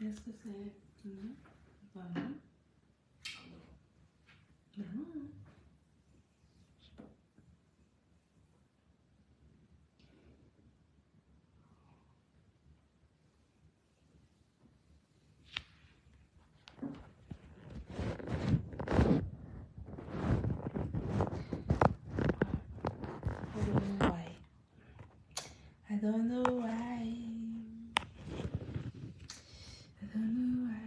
Est-ce que c'est... Non. Bah non. Bah non. Je sais pas. I don't know why. I don't know why.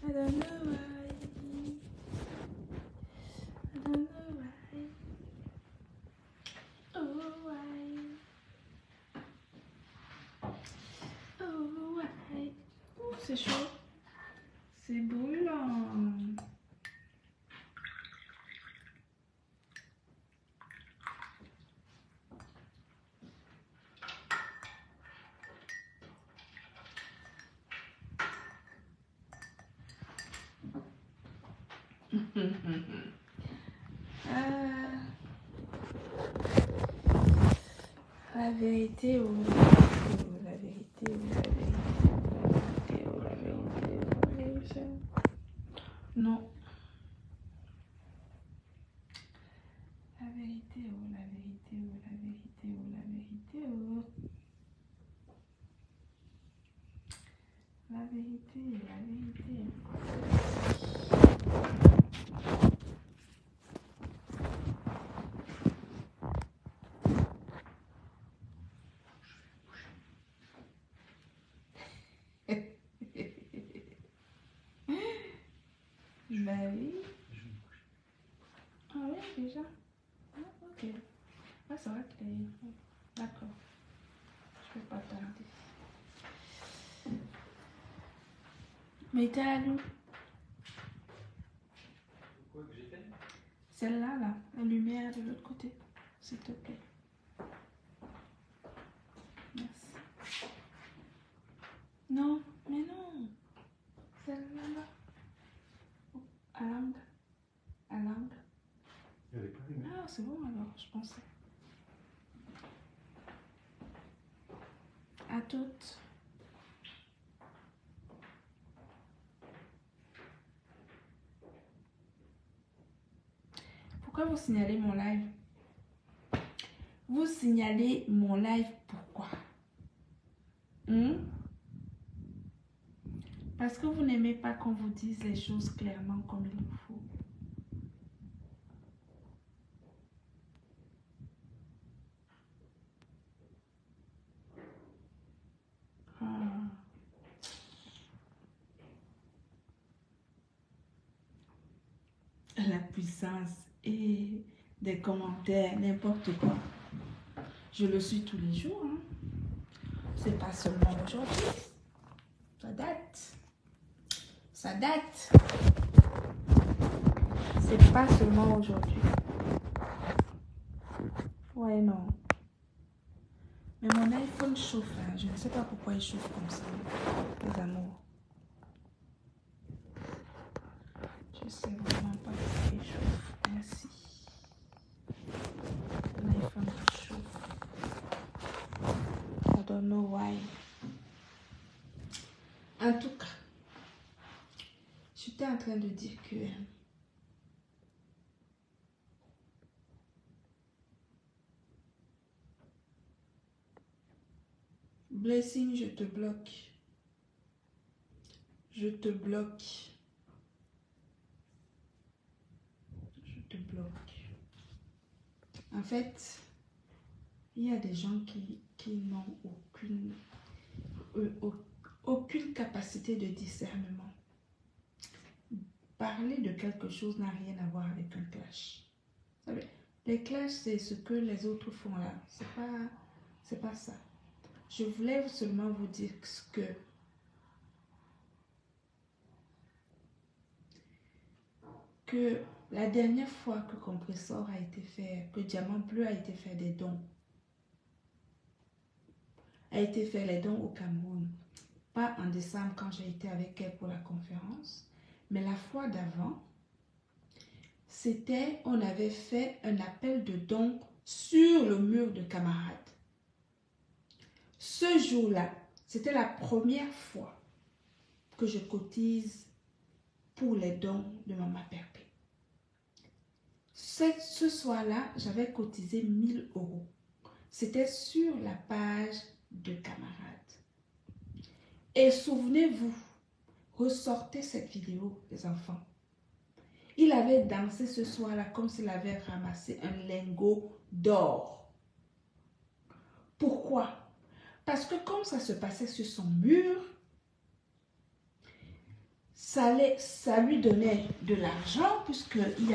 I don't know why. I don't know why. Oh why. Oh why. Oh, c'est chaud. C'est brûlant. Ah, la vérité ou la vérité ou la vérité ou la vérité ou la vérité. Non. La vérité ou la vérité ou la vérité ou la vérité ou la vérité, la vérité. Je vais aller. Ah oui, déjà. Ah, ok. Ah, ça va que d'accord. Je vais pas tarder. Mais t'es allé où? Quoi que j'ai fait? Celle-là, là. La lumière de l'autre côté. S'il te plaît. Merci. Non, mais non. Celle-là, là. À l'angle. À l'angle. Elle est pas allumée. Ah, c'est bon alors, je pensais. À toutes. Pourquoi vous signalez mon live? Vous signalez mon live pourquoi? Parce que vous n'aimez pas qu'on vous dise les choses clairement comme il vous faut. Ah. La puissance et des commentaires, n'importe quoi. Je le suis tous les jours. Hein. C'est pas seulement aujourd'hui. Ça date. Ça date. C'est pas seulement aujourd'hui. Ouais, non. Mais mon iPhone chauffe. Hein. Je ne sais pas pourquoi il chauffe comme ça. Les amours. Je sais vraiment pas pourquoi il chauffe. Merci. Mon iPhone chauffe. I don't know why. En tout cas, j'étais en train de dire que Blessing, je te bloque. Je te bloque. Je te bloque. En fait, il y a des gens qui n'ont aucune capacité de discernement. Parler de quelque chose n'a rien à voir avec un clash. Vous savez, les clashs, c'est ce que les autres font là. C'est pas ça. Je voulais seulement vous dire que la dernière fois que Compressor a été fait, que Diamant Bleu a été fait des dons, a été fait les dons au Cameroun. Pas en décembre quand j'ai été avec elle pour la conférence, mais la fois d'avant, c'était, on avait fait un appel de dons sur le mur de camarades. Ce jour-là, C'était la première fois que je cotise pour les dons de Maman Perpé. Ce soir-là, j'avais cotisé 1000 euros. C'était sur la page de camarades. Et souvenez-vous, ressortez cette vidéo, les enfants. Il avait dansé ce soir-là comme s'il avait ramassé un lingot d'or. Pourquoi? Parce que comme ça se passait sur son mur, ça lui donnait de l'argent puisqu'il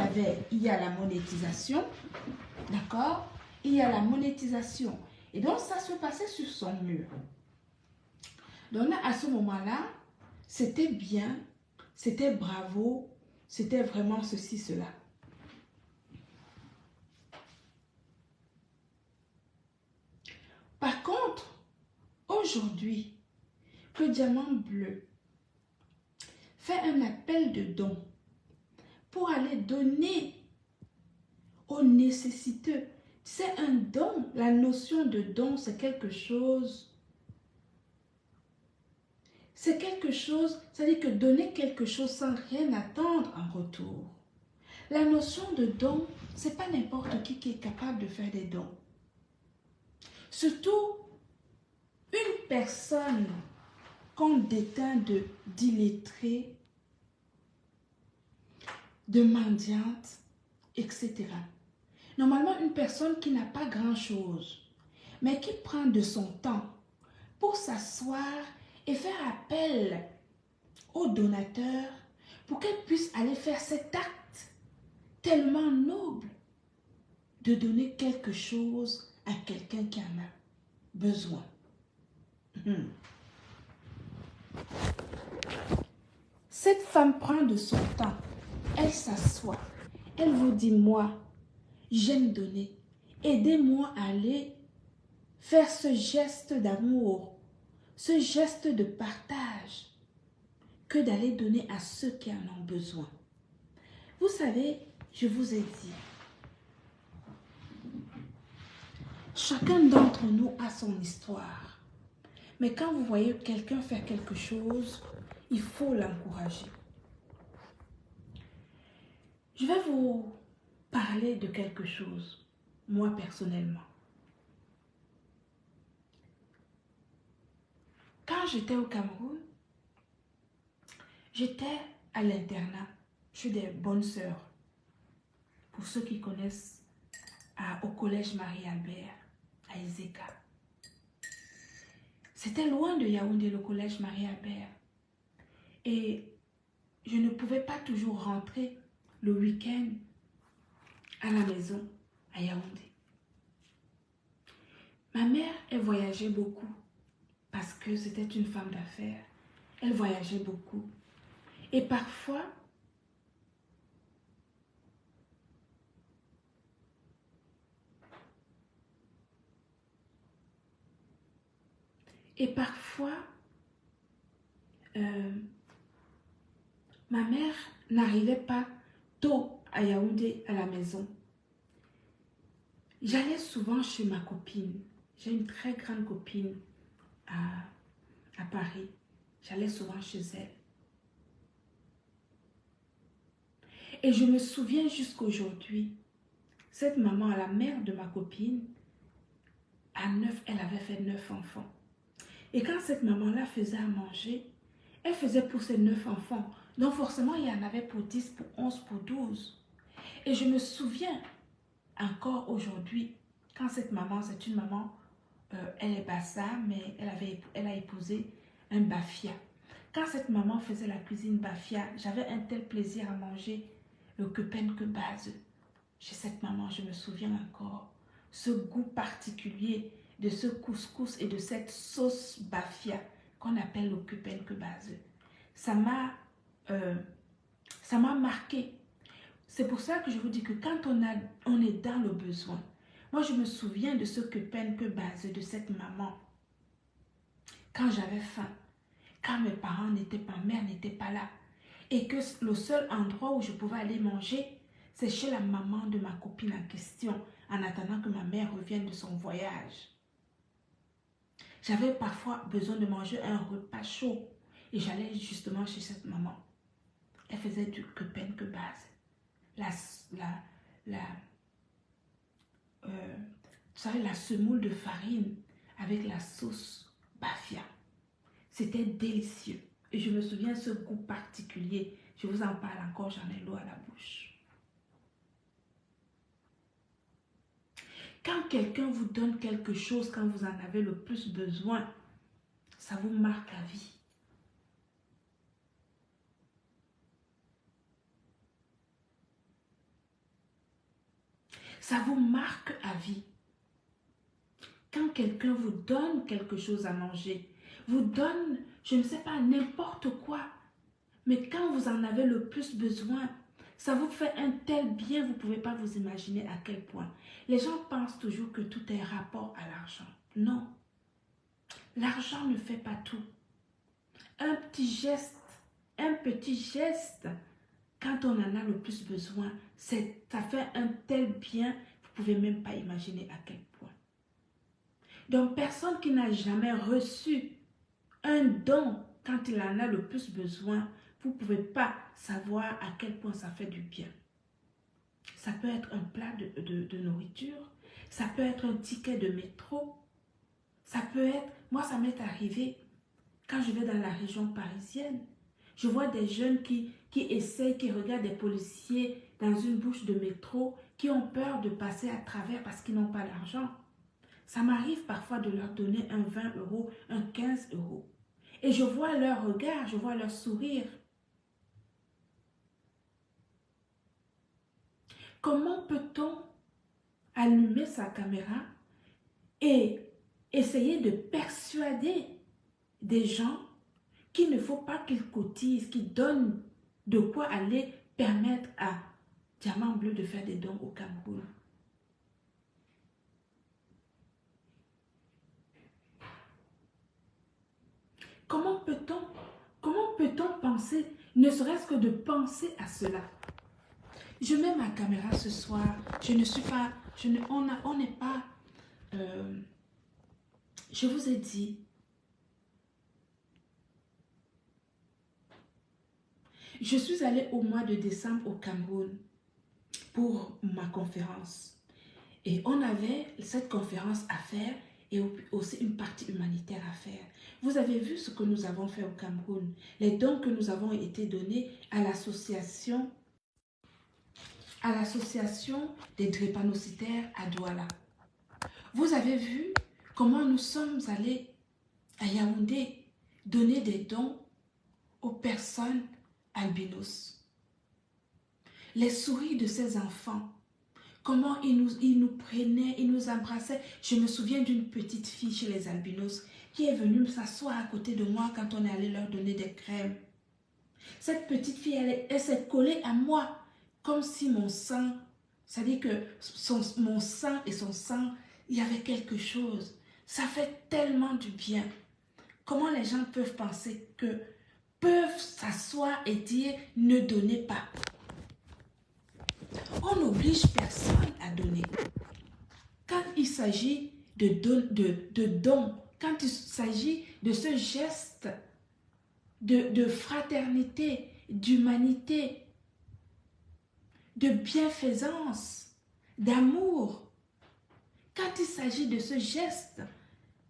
y a la monétisation. D'accord? Il y a la monétisation. Et donc, ça se passait sur son mur. Donc, à ce moment-là, c'était bien, c'était bravo, c'était vraiment ceci, cela. Par contre, aujourd'hui, que Diamant Bleu fait un appel de dons pour aller donner aux nécessiteux. C'est un don. La notion de don, c'est quelque chose. C'est quelque chose, c'est-à-dire que donner quelque chose sans rien attendre en retour. La notion de don, c'est pas n'importe qui est capable de faire des dons. Surtout, une personne qu'on déteint d'illettrée, de mendiante, etc. Normalement, une personne qui n'a pas grand-chose, mais qui prend de son temps pour s'asseoir et faire appel aux donateurs pour qu'elle puisse aller faire cet acte tellement noble de donner quelque chose à quelqu'un qui en a besoin. Cette femme prend de son temps, elle s'assoit, elle vous dit, moi, j'aime donner, aidez-moi à aller faire ce geste d'amour, ce geste de partage, que d'aller donner à ceux qui en ont besoin. Vous savez, je vous ai dit, chacun d'entre nous a son histoire. Mais quand vous voyez quelqu'un faire quelque chose, il faut l'encourager. Je vais vous parler de quelque chose, moi personnellement. Quand j'étais au Cameroun, j'étais à l'internat. Je suis des bonnes sœurs. Pour ceux qui connaissent, au collège Marie-Albert, à Ezeka. C'était loin de Yaoundé, le collège Marie-Albert. Et je ne pouvais pas toujours rentrer le week-end à la maison, à Yaoundé. Ma mère, elle voyageait beaucoup parce que c'était une femme d'affaires. Elle voyageait beaucoup. Et parfois, ma mère n'arrivait pas tôt à Yaoundé, à la maison. J'allais souvent chez ma copine. J'ai une très grande copine à Paris. J'allais souvent chez elle. Et je me souviens jusqu'à aujourd'hui, cette maman, la mère de ma copine, elle avait fait 9 enfants. Et quand cette maman-là faisait à manger, elle faisait pour ses 9 enfants. Donc forcément, il y en avait pour 10, pour 11, pour 12. Et je me souviens encore aujourd'hui, quand cette maman, c'est une maman, elle est bassa, mais elle a épousé un bafia. Quand cette maman faisait la cuisine bafia, j'avais un tel plaisir à manger le quepen que base. Chez cette maman, je me souviens encore, ce goût particulier de ce couscous et de cette sauce bafia qu'on appelle le quepen que base. Ça m'a marqué. C'est pour ça que je vous dis que quand on est dans le besoin, moi je me souviens de ce quepen que base de cette maman. Quand j'avais faim, quand mes parents n'étaient pas, ma mère n'était pas là, et que le seul endroit où je pouvais aller manger, c'est chez la maman de ma copine en question, en attendant que ma mère revienne de son voyage. J'avais parfois besoin de manger un repas chaud. Et j'allais justement chez cette maman. Elle faisait du que peine que base. La, vous savez, la semoule de farine avec la sauce bafia. C'était délicieux. Et je me souviens ce goût particulier. Je vous en parle encore, j'en ai l'eau à la bouche. Quand quelqu'un vous donne quelque chose, quand vous en avez le plus besoin, ça vous marque à vie. Ça vous marque à vie. Quand quelqu'un vous donne quelque chose à manger, vous donne, je ne sais pas, n'importe quoi, mais quand vous en avez le plus besoin, ça vous fait un tel bien, vous ne pouvez pas vous imaginer à quel point. Les gens pensent toujours que tout est rapport à l'argent. Non. L'argent ne fait pas tout. Un petit geste, quand on en a le plus besoin, ça fait un tel bien, vous ne pouvez même pas imaginer à quel point. Donc, personne qui n'a jamais reçu un don quand il en a le plus besoin, vous ne pouvez pas savoir à quel point ça fait du bien. Ça peut être un plat de nourriture, ça peut être un ticket de métro, ça peut être, moi ça m'est arrivé quand je vais dans la région parisienne, je vois des jeunes qui essayent, qui regardent des policiers dans une bouche de métro, qui ont peur de passer à travers parce qu'ils n'ont pas d'argent. Ça m'arrive parfois de leur donner un 20 euros, un 15 euros. Et je vois leur regard, je vois leur sourire. Comment peut-on allumer sa caméra et essayer de persuader des gens qu'il ne faut pas qu'ils cotisent, qu'ils donnent de quoi aller permettre à Diamant Bleu de faire des dons au Cameroun? Comment peut-on penser, ne serait-ce que de penser à cela? Je mets ma caméra ce soir, je ne suis pas, on n'est pas, je vous ai dit, je suis allée au mois de décembre au Cameroun pour ma conférence. Et on avait cette conférence à faire et aussi une partie humanitaire à faire. Vous avez vu ce que nous avons fait au Cameroun, les dons que nous avons été donnés à l'association des drépanocytaires à Douala. Vous avez vu comment nous sommes allés à Yaoundé donner des dons aux personnes albinos. Les sourires de ces enfants, comment ils nous prenaient, ils nous embrassaient. Je me souviens d'une petite fille chez les albinos qui est venue s'asseoir à côté de moi quand on est allé leur donner des crèmes. Cette petite fille, elle s'est collée à moi comme si mon sang, c'est-à-dire que mon sang et son sang, il y avait quelque chose. Ça fait tellement du bien. Comment les gens peuvent penser que peuvent s'asseoir et dire ne donnez pas. On n'oblige personne à donner. Quand il s'agit de dons, quand il s'agit de ce geste de fraternité, d'humanité, de bienfaisance, d'amour, quand il s'agit de ce geste,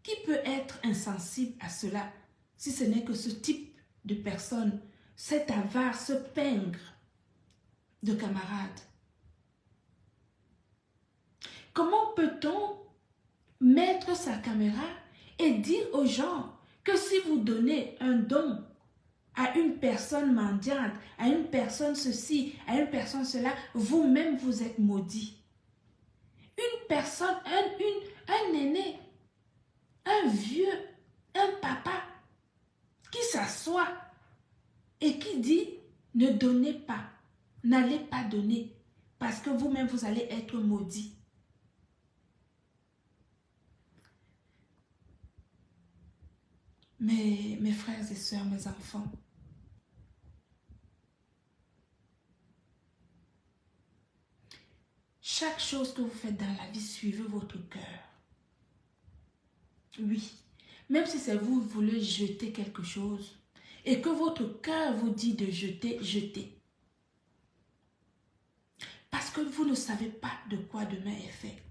qui peut être insensible à cela si ce n'est que ce type de personne, cet avare, ce pingre de camarades? Comment peut-on mettre sa caméra et dire aux gens que si vous donnez un don à une personne mendiante, à une personne ceci, à une personne cela, vous-même vous êtes maudit? Une personne, un aîné, un vieux, un papa qui s'assoit et qui dit ne donnez pas, n'allez pas donner parce que vous-même vous allez être maudit. Mes frères et sœurs, mes enfants, chaque chose que vous faites dans la vie, suivez votre cœur. Oui, Même si c'est vous, vous voulez jeter quelque chose et que votre cœur vous dit de jeter, jetez. Parce que vous ne savez pas de quoi demain est fait.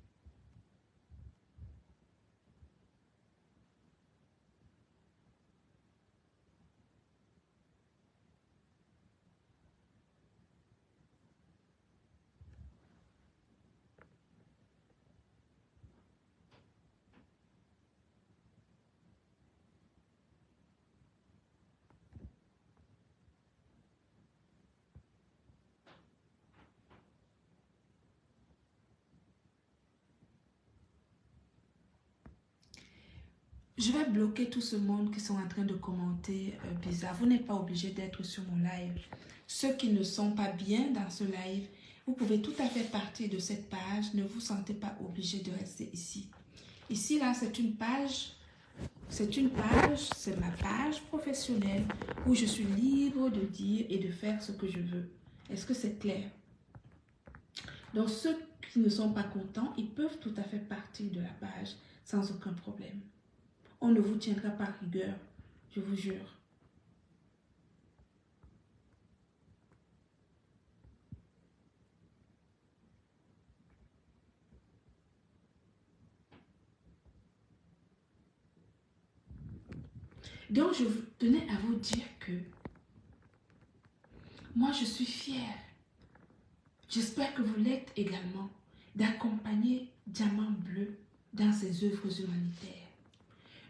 Je vais bloquer tout ce monde qui sont en train de commenter bizarre. Vous n'êtes pas obligé d'être sur mon live. Ceux qui ne sont pas bien dans ce live, vous pouvez tout à fait partir de cette page. Ne vous sentez pas obligé de rester ici. Ici, là, c'est une page, c'est ma page professionnelle où je suis libre de dire et de faire ce que je veux. Est-ce que c'est clair? Donc, ceux qui ne sont pas contents, ils peuvent tout à fait partir de la page sans aucun problème. On ne vous tiendra pas rigueur, je vous jure. Donc, je tenais à vous dire que moi, je suis fière. J'espère que vous l'êtes également d'accompagner Diamant Bleu dans ses œuvres humanitaires.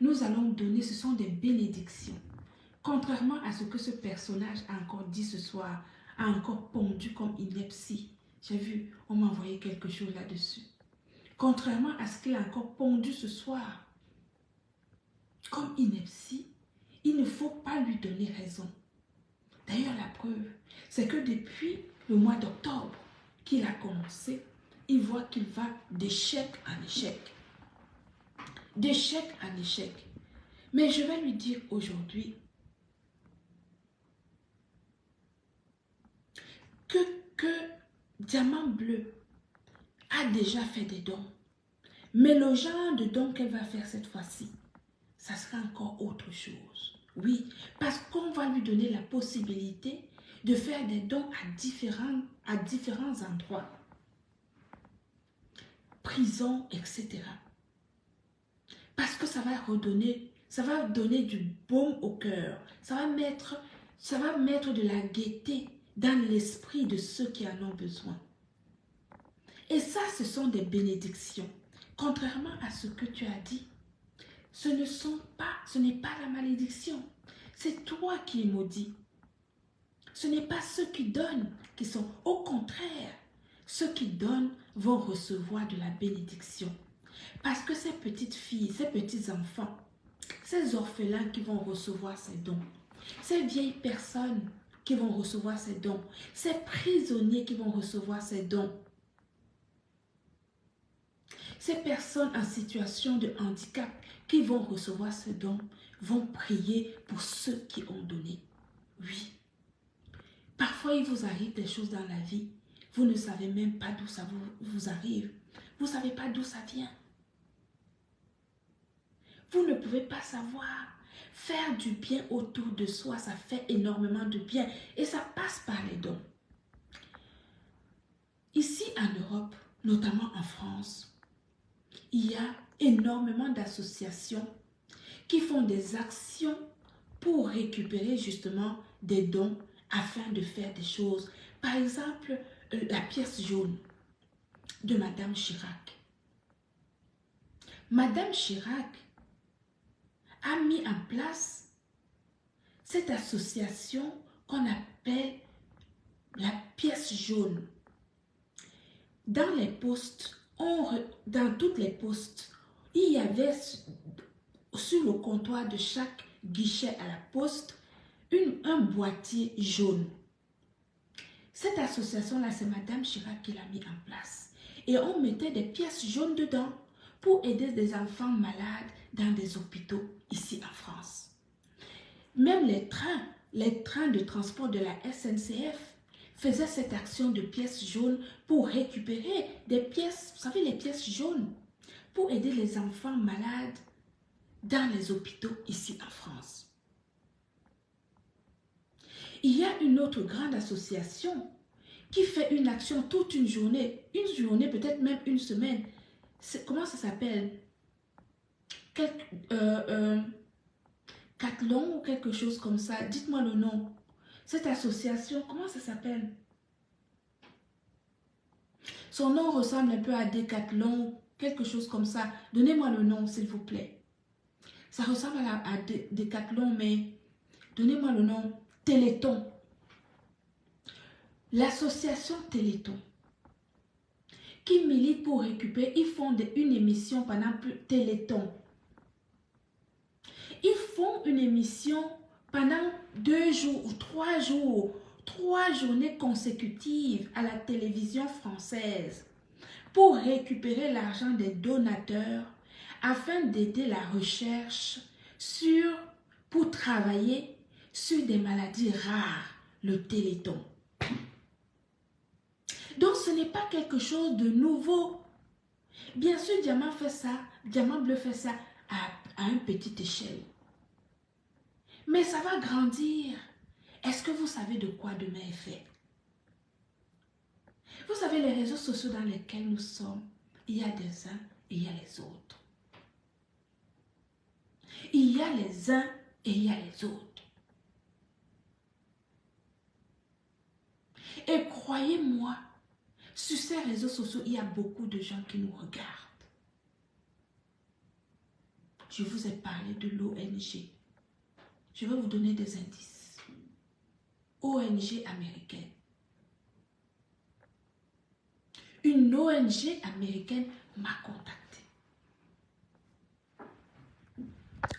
Nous allons donner, ce sont des bénédictions. Contrairement à ce que ce personnage a encore dit ce soir, a encore pondu comme ineptie. J'ai vu, on m'a envoyé quelque chose là-dessus. Contrairement à ce qu'il a encore pondu ce soir, comme ineptie, il ne faut pas lui donner raison. D'ailleurs, la preuve, c'est que depuis le mois d'octobre qu'il a commencé, il voit qu'il va d'échec en échec. D'échec en échec. Mais je vais lui dire aujourd'hui que Diamant Bleu a déjà fait des dons. Mais le genre de dons qu'elle va faire cette fois-ci, ça sera encore autre chose. Oui, parce qu'on va lui donner la possibilité de faire des dons à différents endroits. Prison, etc. Parce que ça va redonner, ça va donner du baume au cœur. Ça va mettre de la gaieté dans l'esprit de ceux qui en ont besoin. Et ça, ce sont des bénédictions. Contrairement à ce que tu as dit, ce n'est pas la malédiction. C'est toi qui es maudit. Ce n'est pas ceux qui donnent qui sont. Au contraire, ceux qui donnent vont recevoir de la bénédiction. Parce que ces petites filles, ces petits enfants, ces orphelins qui vont recevoir ces dons, ces vieilles personnes qui vont recevoir ces dons, ces prisonniers qui vont recevoir ces dons, ces personnes en situation de handicap qui vont recevoir ces dons, vont prier pour ceux qui ont donné. Oui. Parfois, il vous arrive des choses dans la vie. Vous ne savez même pas d'où ça vous arrive. Vous ne savez pas d'où ça vient. Vous ne pouvez pas savoir. Faire du bien autour de soi, ça fait énormément de bien. Et ça passe par les dons. Ici en Europe, notamment en France, il y a énormément d'associations qui font des actions pour récupérer justement des dons afin de faire des choses. Par exemple, la pièce jaune de Madame Chirac. Madame Chirac a mis en place cette association qu'on appelle la pièce jaune. Dans les postes, dans toutes les postes, il y avait sur le comptoir de chaque guichet à la poste un boîtier jaune. Cette association-là, c'est Madame Chirac qui l'a mis en place. Et on mettait des pièces jaunes dedans pour aider des enfants malades dans des hôpitaux ici en France. Même les trains de transport de la SNCF faisaient cette action de pièces jaunes pour récupérer des pièces, vous savez, les pièces jaunes, pour aider les enfants malades dans les hôpitaux ici en France. Il y a une autre grande association qui fait une action toute une journée peut-être même une semaine. Comment ça s'appelle? Cathlon ou quelque chose comme ça. Dites-moi le nom. Cette association, comment ça s'appelle? Son nom ressemble un peu à Décathlon, quelque chose comme ça. Donnez-moi le nom, s'il vous plaît. Ça ressemble à Décathlon, mais donnez-moi le nom. Téléthon. L'association Téléthon qui milite pour récupérer, ils font une émission pendant Téléthon. Ils font une émission pendant 2 jours ou 3 jours, 3 journées consécutives à la télévision française pour récupérer l'argent des donateurs afin d'aider la recherche pour travailler sur des maladies rares, le Téléthon. Donc ce n'est pas quelque chose de nouveau. Bien sûr, Diamant fait ça, Diamant Bleu fait ça à une petite échelle. Mais ça va grandir. Est-ce que vous savez de quoi demain est fait? Vous savez, les réseaux sociaux dans lesquels nous sommes, il y a des uns et il y a les autres. Il y a les uns et il y a les autres. Et croyez-moi, sur ces réseaux sociaux, il y a beaucoup de gens qui nous regardent. Je vous ai parlé de l'ONG. Je vais vous donner des indices. ONG américaine. Une ONG américaine m'a contacté.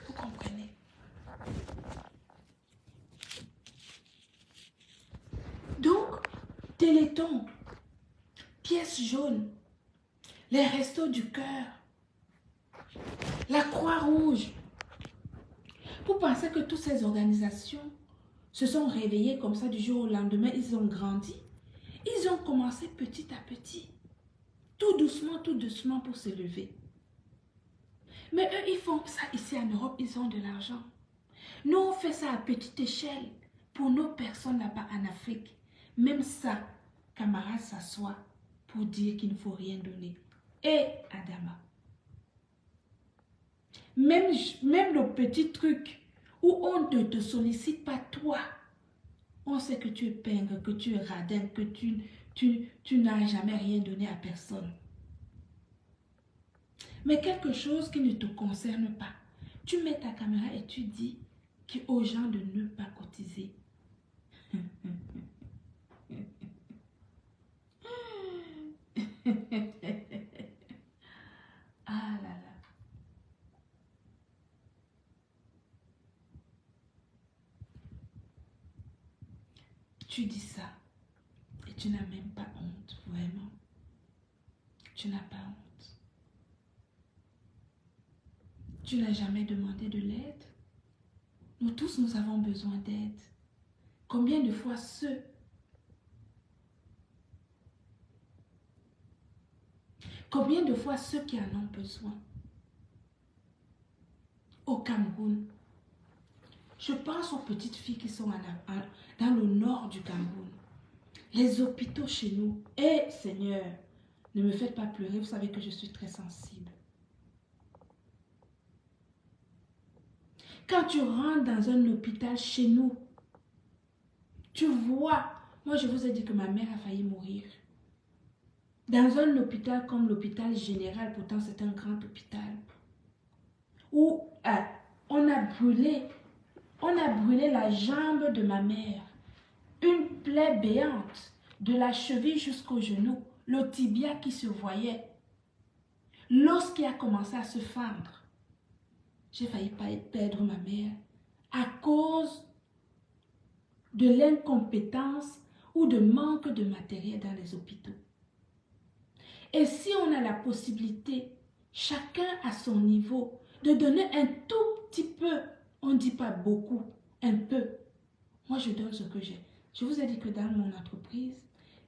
Vous comprenez? Donc, Téléthon, pièce jaune, les restos du cœur, la Croix-Rouge. Vous pensez que toutes ces organisations se sont réveillées comme ça du jour au lendemain, ils ont grandi? Ils ont commencé petit à petit, tout doucement pour se lever. Mais eux, ils font ça ici en Europe, ils ont de l'argent. Nous, on fait ça à petite échelle pour nos personnes là-bas en Afrique. Même ça, camarades s'assoient pour dire qu'il ne faut rien donner. Et Adama, même le petit truc où on ne te sollicite pas toi, on sait que tu es pingre, que tu es radin, que tu n'as jamais rien donné à personne. Mais quelque chose qui ne te concerne pas, tu mets ta caméra et tu dis aux gens de ne pas cotiser. Ah là là. Tu dis ça et tu n'as même pas honte, vraiment. Tu n'as pas honte. Tu n'as jamais demandé de l'aide. Nous tous, nous avons besoin d'aide. Combien de fois ceux qui en ont besoin? Au Cameroun, je pense aux petites filles qui sont dans le nord du Cameroun. Les hôpitaux chez nous. Eh Seigneur, ne me faites pas pleurer, vous savez que je suis très sensible. Quand tu rentres dans un hôpital chez nous, tu vois, moi je vous ai dit que ma mère a failli mourir. Dans un hôpital comme l'hôpital général, pourtant c'est un grand hôpital, où on a brûlé la jambe de ma mère. Une plaie béante de la cheville jusqu'au genou, le tibia qui se voyait. L'os qui a commencé à se fendre. J'ai failli perdre ma mère à cause de l'incompétence ou de manque de matériel dans les hôpitaux. Et si on a la possibilité, chacun à son niveau, de donner un tout petit peu, on ne dit pas beaucoup, un peu. Moi, je donne ce que j'ai. Je vous ai dit que dans mon entreprise,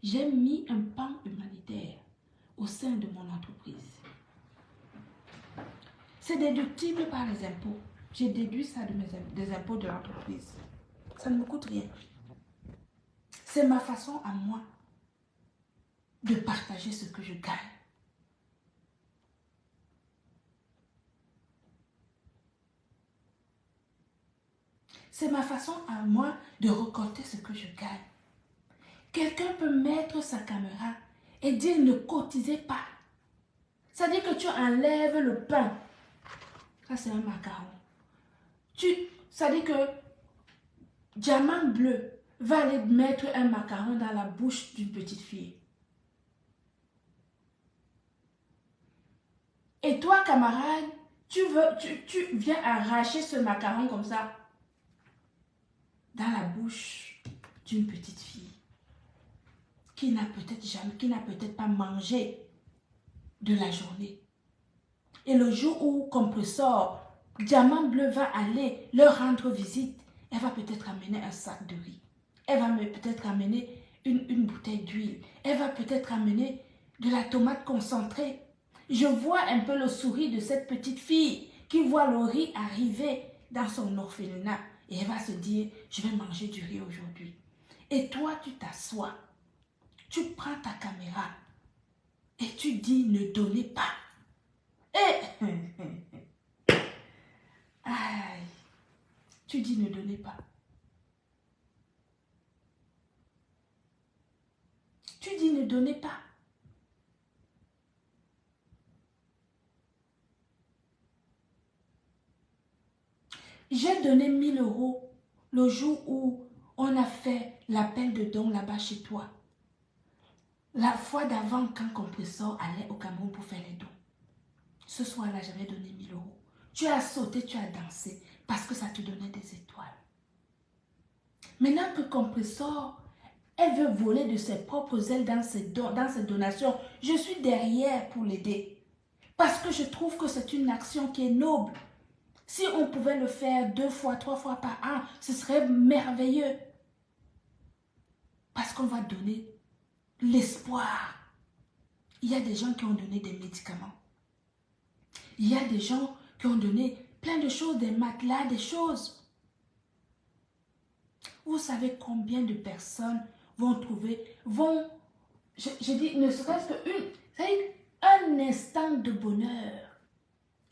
j'ai mis un pan humanitaire au sein de mon entreprise. C'est déductible par les impôts. J'ai déduit ça des impôts de l'entreprise. Ça ne me coûte rien. C'est ma façon à moi de partager ce que je gagne. C'est ma façon à moi de récolter ce que je gagne. Quelqu'un peut mettre sa caméra et dire ne cotisez pas. Ça dit que tu enlèves le pain. Ça, c'est un macaron. Ça dit que Diamant Bleu va aller mettre un macaron dans la bouche d'une petite fille. Et toi, camarade, tu viens arracher ce macaron comme ça dans la bouche d'une petite fille qui n'a peut-être pas mangé de la journée. Et le jour où Compressor, Diamant Bleu va aller leur rendre visite, elle va peut-être amener un sac de riz. Elle va peut-être amener une bouteille d'huile. Elle va peut-être amener de la tomate concentrée. Je vois un peu le sourire de cette petite fille qui voit le riz arriver dans son orphelinat. Et elle va se dire, je vais manger du riz aujourd'hui. Et toi, tu t'assois. Tu prends ta caméra et tu dis, ne donnez pas. Et aïe, tu dis, ne donnez pas. Tu dis, ne donnez pas. J'ai donné 1000 € le jour où on a fait l'appel de dons là-bas chez toi. La fois d'avant, quand Compressor allait au Cameroun pour faire les dons. Ce soir-là, j'avais donné 1000 €. Tu as sauté, tu as dansé parce que ça te donnait des étoiles. Maintenant que Compressor, elle veut voler de ses propres ailes dans ses donations, je suis derrière pour l'aider. Parce que je trouve que c'est une action qui est noble. Si on pouvait le faire 2 fois, 3 fois par an, ce serait merveilleux. Parce qu'on va donner l'espoir. Il y a des gens qui ont donné des médicaments. Il y a des gens qui ont donné plein de choses, des matelas, des choses. Vous savez combien de personnes je dis, ne serait-ce qu'un instant de bonheur.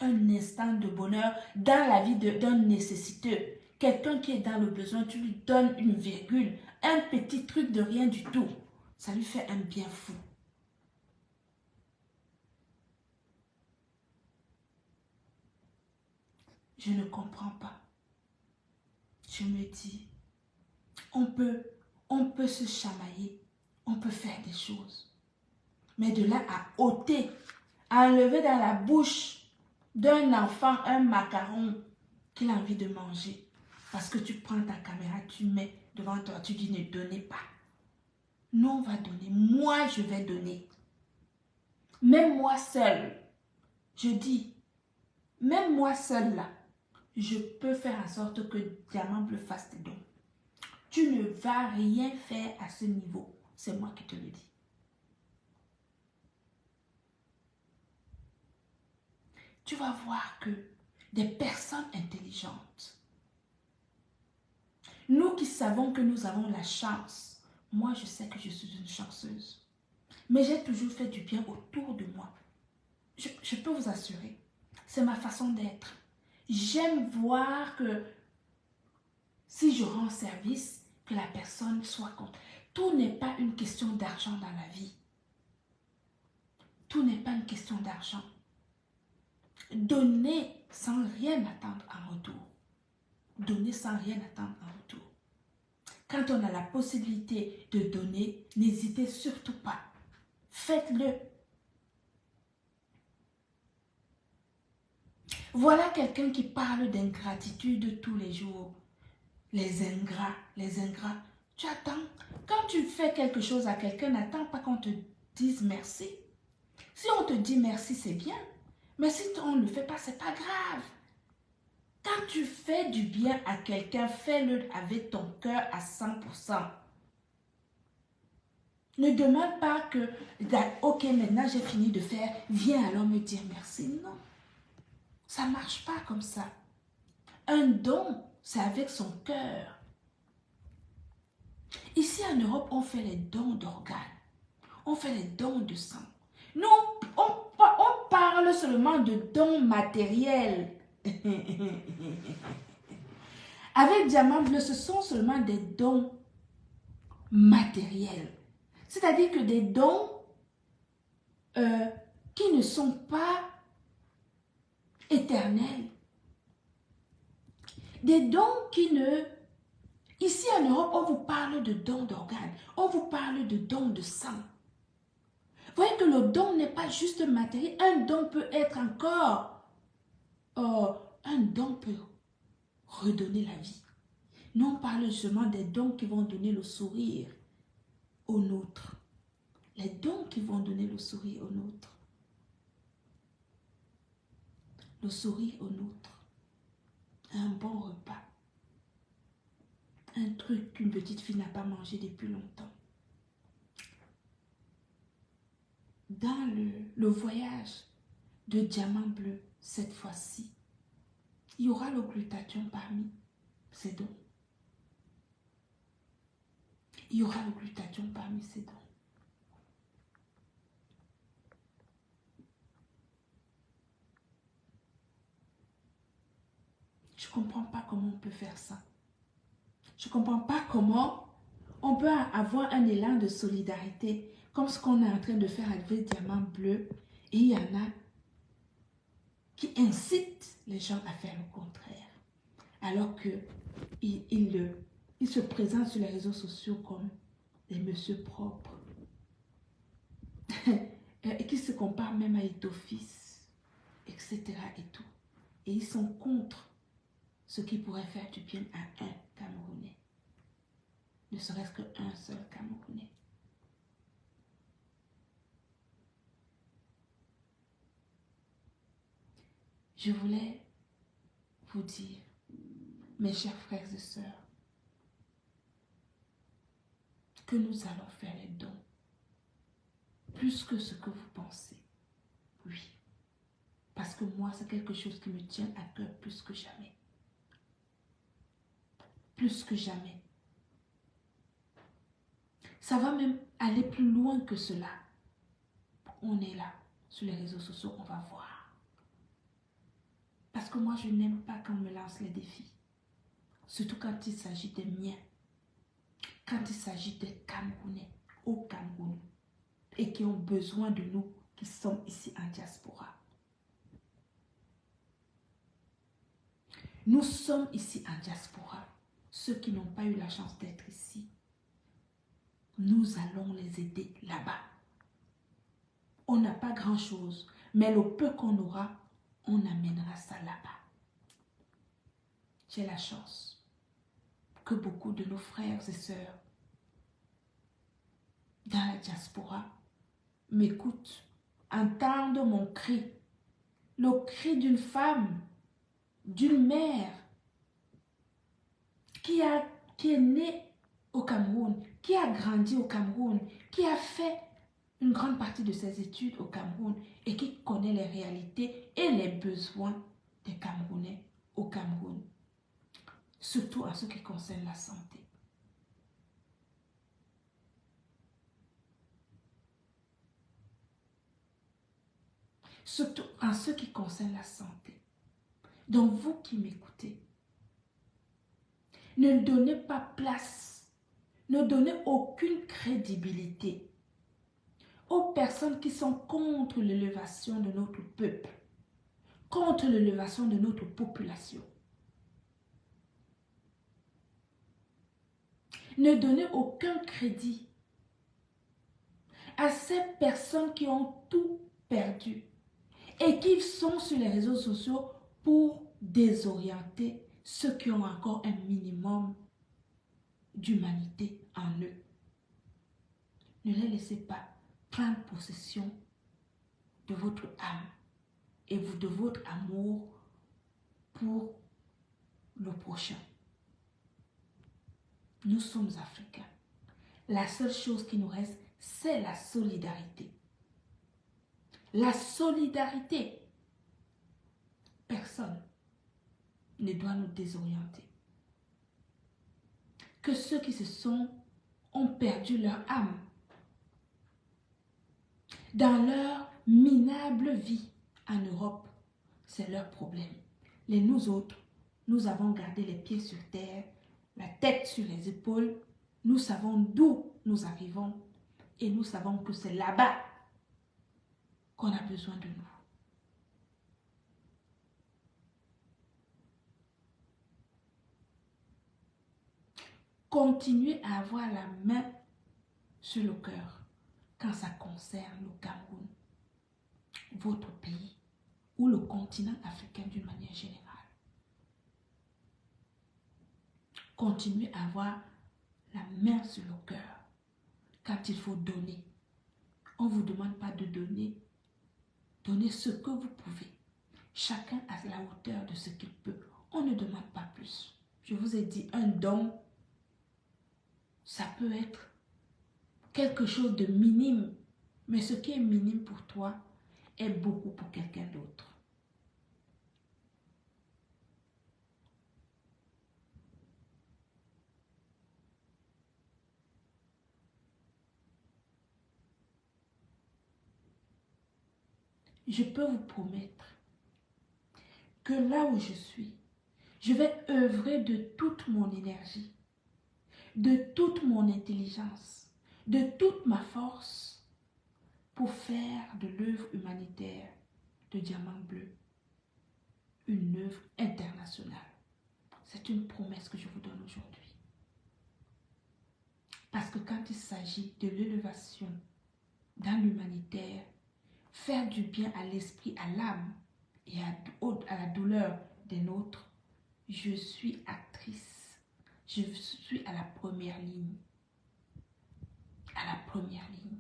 Un instant de bonheur dans la vie d'un nécessiteux. Quelqu'un qui est dans le besoin, tu lui donnes une virgule, un petit truc de rien du tout. Ça lui fait un bien fou. Je ne comprends pas. Je me dis, on peut se chamailler, on peut faire des choses. Mais de là à ôter, à enlever dans la bouche d'un enfant un macaron qu'il a envie de manger. Parce que tu prends ta caméra, tu mets devant toi, tu dis ne donnez pas. Nous, on va donner. Moi, je vais donner. Même moi seule, je dis, même moi seule là, je peux faire en sorte que Diamant Bleu fasse des dons. Tu ne vas rien faire à ce niveau. C'est moi qui te le dis. Tu vas voir que des personnes intelligentes, nous qui savons que nous avons la chance, moi je sais que je suis une chanceuse, mais j'ai toujours fait du bien autour de moi. Je peux vous assurer, c'est ma façon d'être. J'aime voir que si je rends service, que la personne soit contente. Tout n'est pas une question d'argent dans la vie. Tout n'est pas une question d'argent. Donner sans rien attendre en retour. Donner sans rien attendre en retour. Quand on a la possibilité de donner, n'hésitez surtout pas. Faites-le. Voilà quelqu'un qui parle d'ingratitude tous les jours. Les ingrats, les ingrats. Tu attends. Quand tu fais quelque chose à quelqu'un, n'attends pas qu'on te dise merci. Si on te dit merci, c'est bien. Mais si on ne le fait pas, c'est pas grave. Quand tu fais du bien à quelqu'un, fais-le avec ton cœur à 100%. Ne demande pas que, ok, maintenant j'ai fini de faire, viens alors me dire merci. Non. Ça ne marche pas comme ça. Un don, c'est avec son cœur. Ici en Europe, on fait les dons d'organes. On fait les dons de sang. Nous, on parle seulement de dons matériels. Avec Diamant Bleu, ce sont seulement des dons matériels. C'est-à-dire que des dons qui ne sont pas éternels. Des dons qui ne... Ici en Europe, on vous parle de dons d'organes. On vous parle de dons de sang. Vous voyez que le don n'est pas juste matériel. Un don peut être encore... un don peut redonner la vie. Nous, on parle justement des dons qui vont donner le sourire au nôtre. Les dons qui vont donner le sourire au nôtre. Le sourire au nôtre. Un bon repas. Un truc qu'une petite fille n'a pas mangé depuis longtemps. Dans le voyage de Diamant Bleu, cette fois-ci, il y aura le glutathion parmi ces dons. Il y aura le glutathion parmi ces dons. Je ne comprends pas comment on peut faire ça. Je ne comprends pas comment on peut avoir un élan de solidarité comme ce qu'on est en train de faire avec Diamant Bleu. Et il y en a qui incitent les gens à faire le contraire. Alors qu'ils se présentent sur les réseaux sociaux comme des messieurs propres. Et qui se comparent même à Etofis, etc. et tout. Et ils sont contre ce qui pourrait faire du bien à un Camerounais. Ne serait-ce qu'un seul Camerounais. Je voulais vous dire, mes chers frères et sœurs, que nous allons faire les dons. Plus que ce que vous pensez. Oui. Parce que moi, c'est quelque chose qui me tient à cœur plus que jamais. Plus que jamais. Ça va même aller plus loin que cela. On est là, sur les réseaux sociaux, on va voir. Parce que moi, je n'aime pas quand on me lance les défis. Surtout quand il s'agit des miens. Quand il s'agit des Camerounais, au Cameroun. Et qui ont besoin de nous, qui sommes ici en diaspora. Nous sommes ici en diaspora. Ceux qui n'ont pas eu la chance d'être ici. Nous allons les aider là-bas. On n'a pas grand-chose, mais le peu qu'on aura, on amènera ça là-bas. J'ai la chance que beaucoup de nos frères et sœurs dans la diaspora m'écoutent, entendent mon cri, le cri d'une femme, d'une mère qui est née au Cameroun, qui a grandi au Cameroun, qui a fait une grande partie de ses études au Cameroun et qui connaît les réalités et les besoins des Camerounais au Cameroun, surtout en ce qui concerne la santé. Surtout en ce qui concerne la santé. Donc vous qui m'écoutez, ne donnez pas place, ne donnez aucune crédibilité aux personnes qui sont contre l'élévation de notre peuple, contre l'élévation de notre population. Ne donnez aucun crédit à ces personnes qui ont tout perdu et qui sont sur les réseaux sociaux pour désorienter ceux qui ont encore un minimum d'humanité en eux. Ne les laissez pas prendre possession de votre âme et de votre amour pour le prochain. Nous sommes Africains. La seule chose qui nous reste, c'est la solidarité. La solidarité. personne ne doit nous désorienter. Que ceux qui ont perdu leur âme dans leur minable vie en Europe, c'est leur problème. Les nous autres, nous avons gardé les pieds sur terre, la tête sur les épaules. Nous savons d'où nous arrivons et nous savons que c'est là-bas qu'on a besoin de nous. Continuez à avoir la main sur le cœur quand ça concerne le Cameroun, votre pays ou le continent africain d'une manière générale. Continuez à avoir la main sur le cœur quand il faut donner. On ne vous demande pas de donner. Donnez ce que vous pouvez. Chacun à la hauteur de ce qu'il peut. On ne demande pas plus. Je vous ai dit, un don, ça peut être quelque chose de minime. Mais ce qui est minime pour toi est beaucoup pour quelqu'un d'autre. Je peux vous promettre que là où je suis, je vais œuvrer de toute mon énergie, de toute mon intelligence, de toute ma force pour faire de l'œuvre humanitaire de Diamant Bleu une œuvre internationale. C'est une promesse que je vous donne aujourd'hui. Parce que quand il s'agit de l'élévation dans l'humanitaire, faire du bien à l'esprit, à l'âme et à la douleur des nôtres, je suis actrice. Je suis à la première ligne. À la première ligne.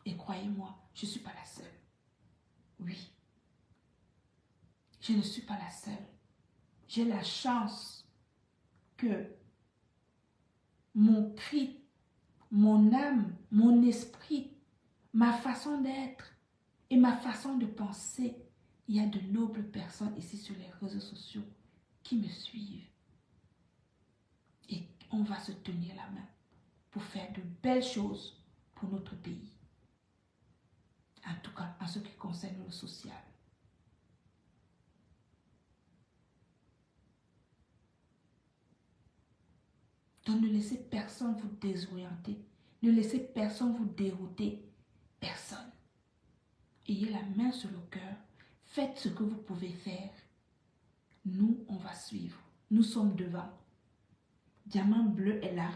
Et croyez-moi, je ne suis pas la seule. Oui. Je ne suis pas la seule. J'ai la chance que mon cri, mon âme, mon esprit, ma façon d'être et ma façon de penser, il y a de nobles personnes ici sur les réseaux sociaux qui me suivent. Et on va se tenir la main pour faire de belles choses pour notre pays. En tout cas, en ce qui concerne le social. Donc ne laissez personne vous désorienter. Ne laissez personne vous dérouter. Personne. Ayez la main sur le cœur. Faites ce que vous pouvez faire. Nous, on va suivre. Nous sommes devant. Diamant Bleu est là.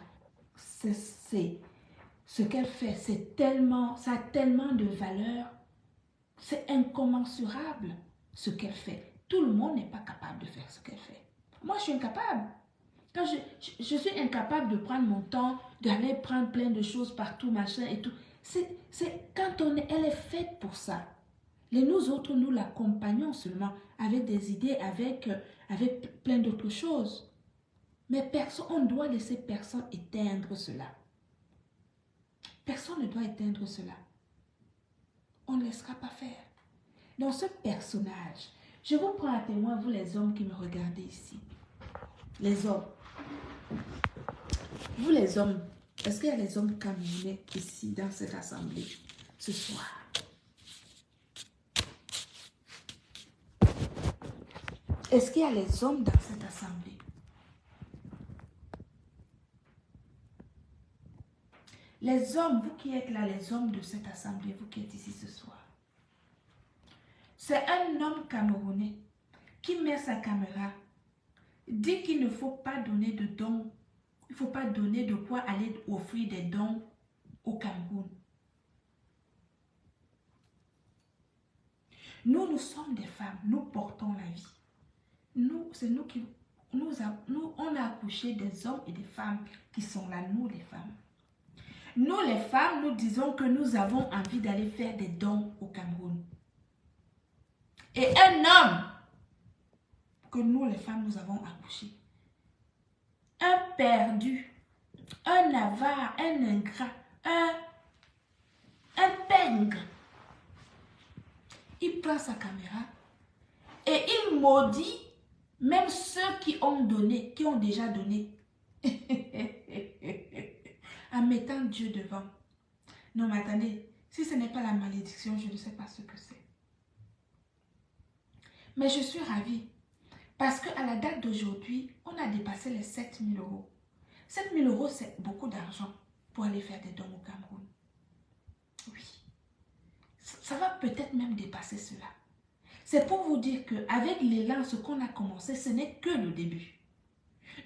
C'est ce qu'elle fait. Ça a tellement de valeur. C'est incommensurable ce qu'elle fait. Tout le monde n'est pas capable de faire ce qu'elle fait. Moi, je suis incapable. Quand je suis incapable de prendre mon temps, d'aller prendre plein de choses partout, machin et tout. C'est quand elle est faite pour ça. Et nous autres, nous l'accompagnons seulement avec des idées, avec plein d'autres choses. Mais personne, on doit laisser personne éteindre cela. Personne ne doit éteindre cela. On ne laissera pas faire. Dans ce personnage, je vous prends à témoin, vous les hommes qui me regardez ici. Les hommes. Vous les hommes, est-ce qu'il y a les hommes camerounais ici dans cette assemblée ce soir? Est-ce qu'il y a les hommes dans cette assemblée? Les hommes, vous qui êtes là, les hommes de cette assemblée, vous qui êtes ici ce soir. C'est un homme camerounais qui met sa caméra, dit qu'il ne faut pas donner de dons. Il ne faut pas donner de quoi aller offrir des dons au Cameroun. Nous sommes des femmes, nous portons la vie. C'est nous qui... on a accouché des hommes et des femmes qui sont là, nous les femmes. Nous les femmes, nous disons que nous avons envie d'aller faire des dons au Cameroun. Et un homme que nous les femmes, nous avons accouché. Un perdu, un avare, un ingrat, un pingre. Il prend sa caméra et il maudit même ceux qui ont donné, qui ont déjà donné. En mettant Dieu devant. Non, mais attendez, si ce n'est pas la malédiction, je ne sais pas ce que c'est. Mais je suis ravie parce qu'à la date d'aujourd'hui, on a dépassé les 7 000 euros. 7 000 euros, c'est beaucoup d'argent pour aller faire des dons au Cameroun. Oui. Ça va peut-être même dépasser cela. C'est pour vous dire qu'avec l'élan, ce qu'on a commencé, ce n'est que le début.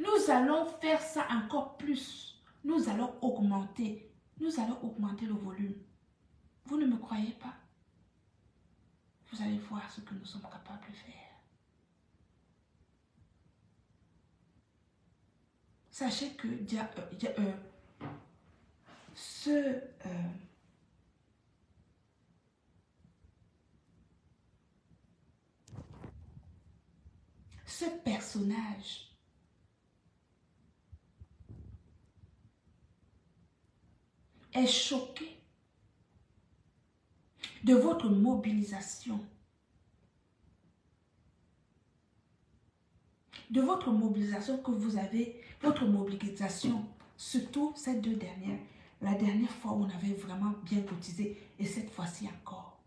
Nous allons faire ça encore plus. Nous allons augmenter. Nous allons augmenter le volume. Vous ne me croyez pas? Vous allez voir ce que nous sommes capables de faire. Sachez que ce personnage est choqué de votre mobilisation. De votre mobilisation que vous avez, votre mobilisation, surtout ces 2 dernières. La dernière fois, on avait vraiment bien cotisé et cette fois-ci encore.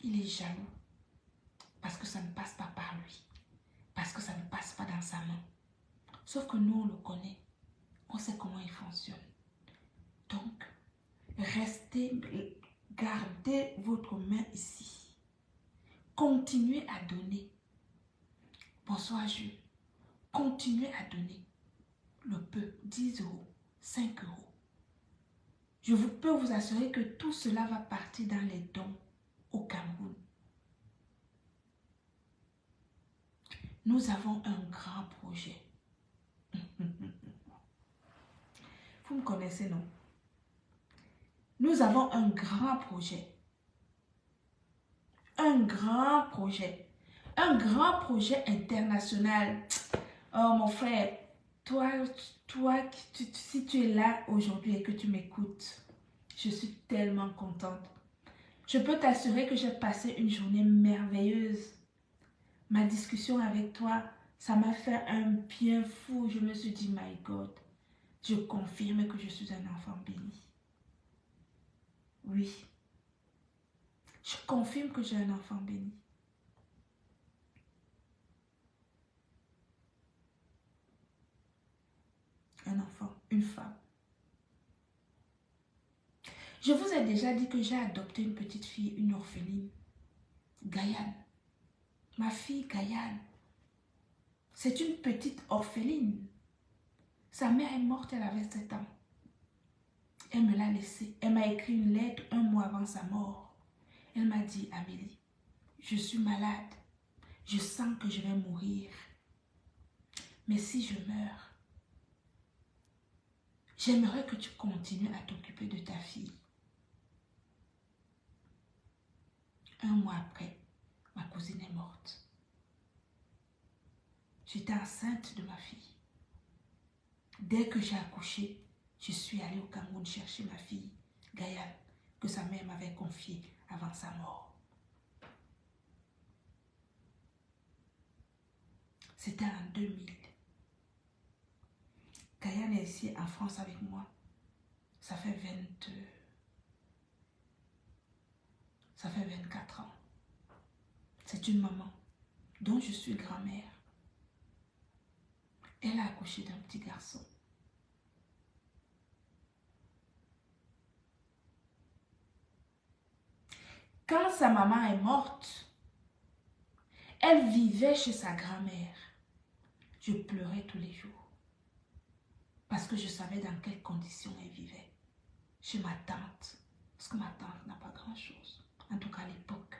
Il est jaloux parce que ça ne passe pas par lui, parce que ça ne passe pas dans sa main. Sauf que nous, on le connaît, on sait comment il fonctionne. Donc, restez, gardez votre main ici. Continuez à donner. Bonsoir, Jules. Continuez à donner le peu, 10 euros, 5 euros. Je peux vous assurer que tout cela va partir dans les dons au Cameroun. Nous avons un grand projet. Vous me connaissez, non? Nous avons un grand projet. Un grand projet. Un grand projet international. Oh mon frère, si tu es là aujourd'hui et que tu m'écoutes, je suis tellement contente. Je peux t'assurer que j'ai passé une journée merveilleuse. Ma discussion avec toi, ça m'a fait un bien fou. Je me suis dit, my God, je confirme que je suis un enfant béni. Oui, je confirme que j'ai un enfant béni. Un enfant, une femme. Je vous ai déjà dit que j'ai adopté une petite fille, une orpheline. Gayane. Ma fille Gayane. C'est une petite orpheline. Sa mère est morte, elle avait 7 ans. Elle me l'a laissée. Elle m'a écrit une lettre 1 mois avant sa mort. Elle m'a dit, Amélie, je suis malade. Je sens que je vais mourir. Mais si je meurs, j'aimerais que tu continues à t'occuper de ta fille. 1 mois après, ma cousine est morte. J'étais enceinte de ma fille. Dès que j'ai accouché, je suis allée au Cameroun chercher ma fille, Gayane, que sa mère m'avait confiée avant sa mort. C'était en 2000. Gayane est ici en France avec moi. Ça fait 24 ans. C'est une maman dont je suis grand-mère. Elle a accouché d'un petit garçon. Quand sa maman est morte, elle vivait chez sa grand-mère. Je pleurais tous les jours. Parce que je savais dans quelles conditions elle vivait. Chez ma tante. Parce que ma tante n'a pas grand-chose. En tout cas, à l'époque,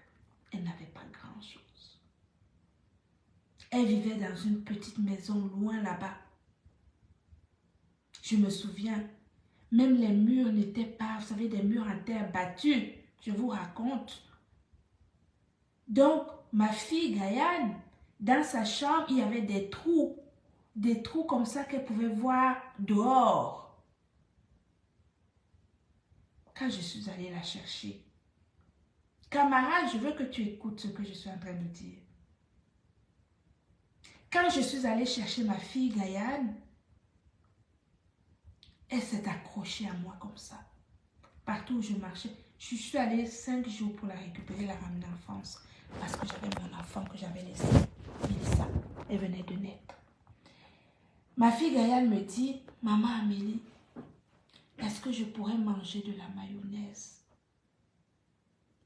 elle n'avait pas grand-chose. Elle vivait dans une petite maison loin là-bas. Je me souviens, même les murs n'étaient pas, vous savez, des murs en terre battue. Je vous raconte. Donc, ma fille Gayane, dans sa chambre, il y avait des trous comme ça qu'elle pouvait voir dehors. Quand je suis allée la chercher, camarade, je veux que tu écoutes ce que je suis en train de dire. Quand je suis allée chercher ma fille Gaïane, elle s'est accrochée à moi comme ça. Partout où je marchais, je suis allée 5 jours pour la récupérer, la ramener en France. Parce que j'avais mon enfant que j'avais laissé. Mélissa, elle venait de naître. Ma fille Gaïane me dit, maman Amélie, est-ce que je pourrais manger de la mayonnaise?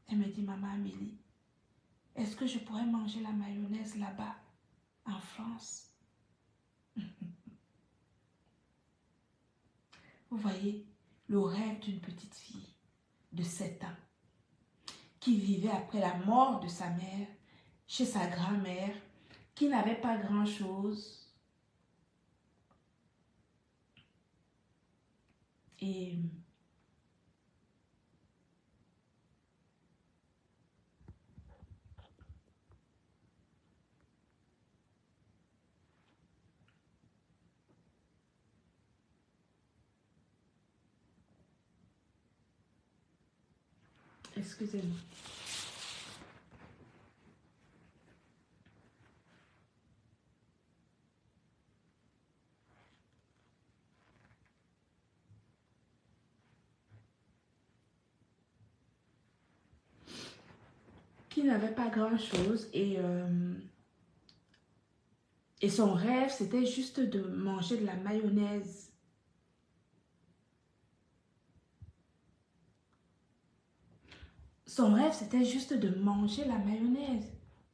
Elle me dit, maman Amélie, est-ce que je pourrais manger la mayonnaise là-bas, en France? Vous voyez, le rêve d'une petite fille de 7 ans qui vivait après la mort de sa mère, chez sa grand-mère, qui n'avait pas grand-chose. Et excusez-moi. Qui n'avait pas grand-chose et son rêve, c'était juste de manger de la mayonnaise. Son rêve, c'était juste de manger la mayonnaise.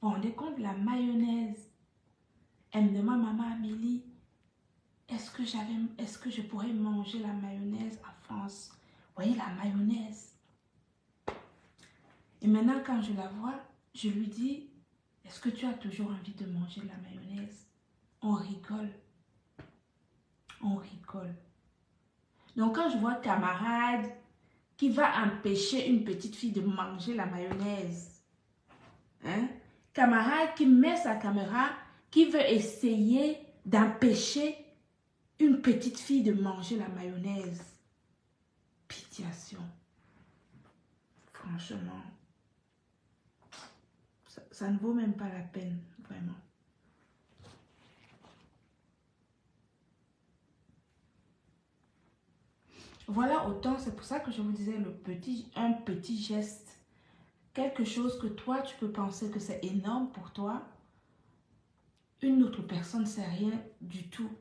Vous vous rendez compte, la mayonnaise. Elle me demande, maman Amélie, est-ce que je pourrais manger la mayonnaise en France? Vous voyez, la mayonnaise. Et maintenant, quand je la vois, je lui dis, est-ce que tu as toujours envie de manger de la mayonnaise? On rigole. On rigole. Donc, quand je vois camarade qui va empêcher une petite fille de manger la mayonnaise, hein? Camarade qui met sa caméra, qui veut essayer d'empêcher une petite fille de manger la mayonnaise. Pitiation. Franchement, ça ne vaut même pas la peine, vraiment. Voilà autant, c'est pour ça que je vous disais un petit geste, quelque chose que toi tu peux penser que c'est énorme pour toi, une autre personne c'est rien du tout.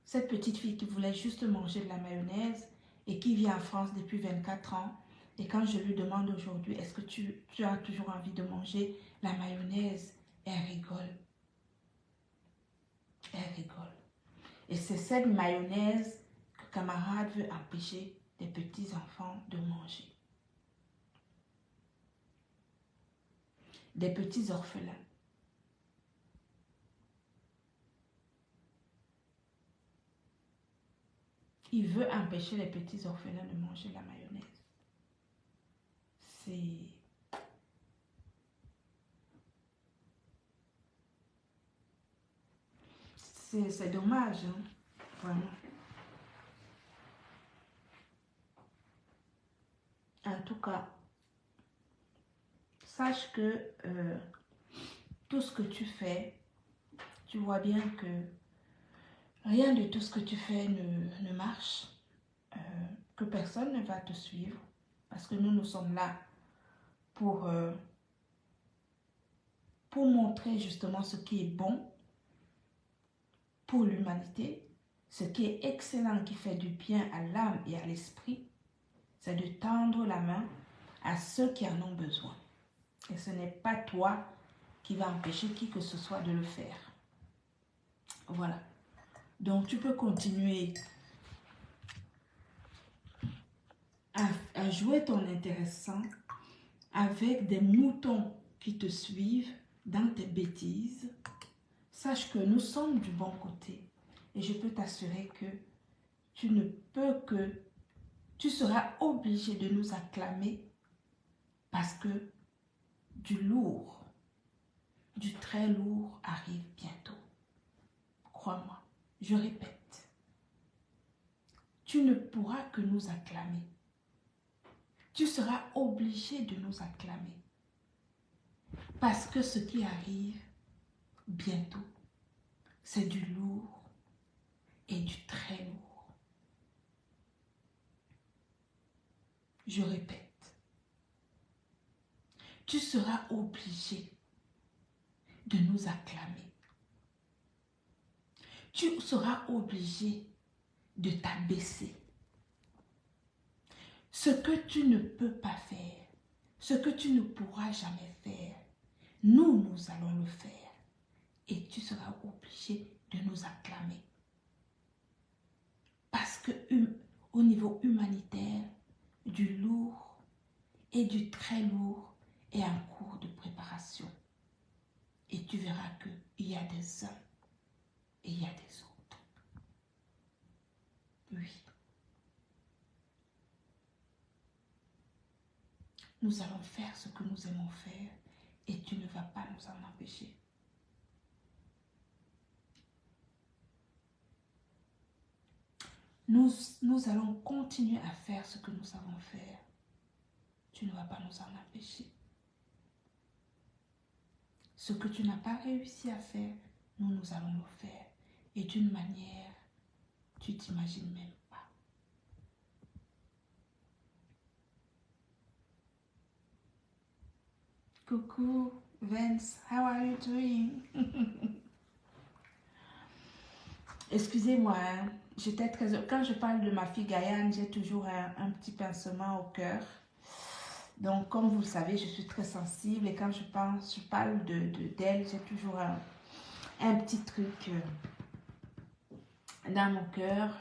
Cette petite fille qui voulait juste manger de la mayonnaise et qui vit en France depuis 24 ans, et quand je lui demande aujourd'hui, est-ce que tu as toujours envie de manger la mayonnaise, elle rigole. Elle rigole. Et c'est cette mayonnaise que camarade veut empêcher des petits enfants de manger. Des petits orphelins. Il veut empêcher les petits orphelins de manger la mayonnaise. C'est dommage, hein? Vraiment. En tout cas, sache que tout ce que tu fais, tu vois bien que rien de tout ce que tu fais ne marche, que personne ne va te suivre, parce que nous sommes là pour montrer justement ce qui est bon pour l'humanité, ce qui est excellent, qui fait du bien à l'âme et à l'esprit, c'est de tendre la main à ceux qui en ont besoin. Et ce n'est pas toi qui va empêcher qui que ce soit de le faire. Voilà. Donc, tu peux continuer à jouer ton intéressant avec des moutons qui te suivent dans tes bêtises. Sache que nous sommes du bon côté. Et je peux t'assurer que tu seras obligé de nous acclamer parce que du lourd, du très lourd arrive bientôt. Crois-moi, je répète, tu ne pourras que nous acclamer. Tu seras obligé de nous acclamer parce que ce qui arrive bientôt c'est du lourd et du très lourd. Je répète, tu seras obligé de nous acclamer. Tu seras obligé de t'abaisser. Ce que tu ne peux pas faire, ce que tu ne pourras jamais faire, nous allons le faire. Et tu seras obligé de nous acclamer. Parce que au niveau humanitaire, du lourd et du très lourd est en cours de préparation. Et tu verras qu'il y a des uns et il y a des autres. Oui. Nous allons faire ce que nous aimons faire et tu ne vas pas nous en empêcher. Nous allons continuer à faire ce que nous savons faire. Tu ne vas pas nous en empêcher. Ce que tu n'as pas réussi à faire, nous allons le faire. Et d'une manière, tu t'imagines même pas. Coucou, Vince, how are you doing? Excusez-moi, hein, j'étais très heureuse. Quand je parle de ma fille Gaïane, j'ai toujours un petit pincement au cœur. Donc, comme vous le savez, je suis très sensible et quand je parle d'elle, j'ai toujours un petit truc dans mon cœur.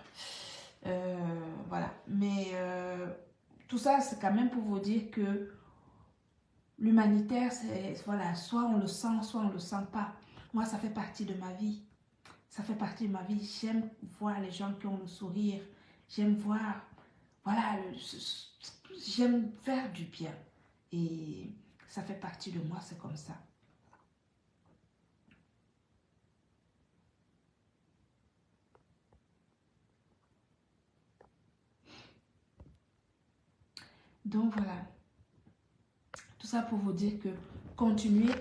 Voilà. Mais tout ça, c'est quand même pour vous dire que l'humanitaire, c'est, voilà, soit on le sent, soit on ne le sent pas. Moi, ça fait partie de ma vie. Ça fait partie de ma vie. J'aime voir les gens qui ont le sourire. J'aime voir, voilà, j'aime faire du bien. Et ça fait partie de moi, c'est comme ça. Donc voilà. Tout ça pour vous dire que continuez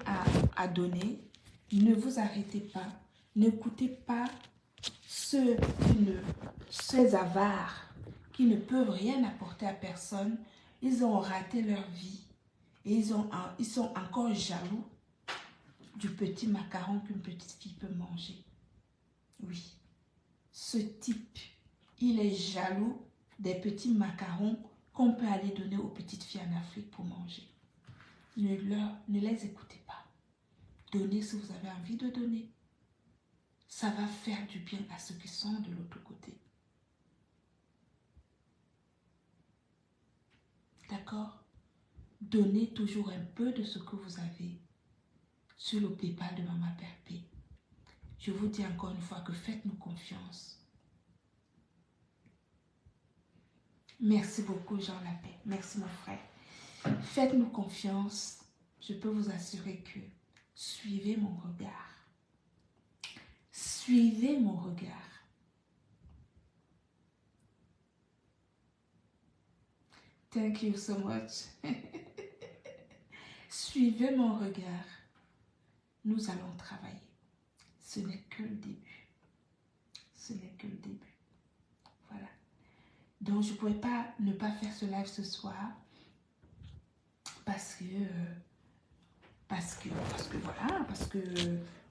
à donner. Ne vous arrêtez pas. N'écoutez pas ces avares qui ne peuvent rien apporter à personne. Ils ont raté leur vie. Et ils sont encore jaloux du petit macaron qu'une petite fille peut manger. Oui. Ce type, il est jaloux des petits macarons qu'on peut aller donner aux petites filles en Afrique pour manger. Ne les écoutez pas. Donnez ce que vous avez envie de donner. Ça va faire du bien à ceux qui sont de l'autre côté. D'accord? Donnez toujours un peu de ce que vous avez sur le PayPal de Maman Perpé. Je vous dis encore une fois que faites-nous confiance. Merci beaucoup, Jean Lapé. Merci, mon frère. Faites-nous confiance. Je peux vous assurer que suivez mon regard. Suivez mon regard. Thank you so much. Suivez mon regard. Nous allons travailler. Ce n'est que le début. Ce n'est que le début. Voilà. Donc, je ne pouvais pas ne pas faire ce live ce soir. Parce que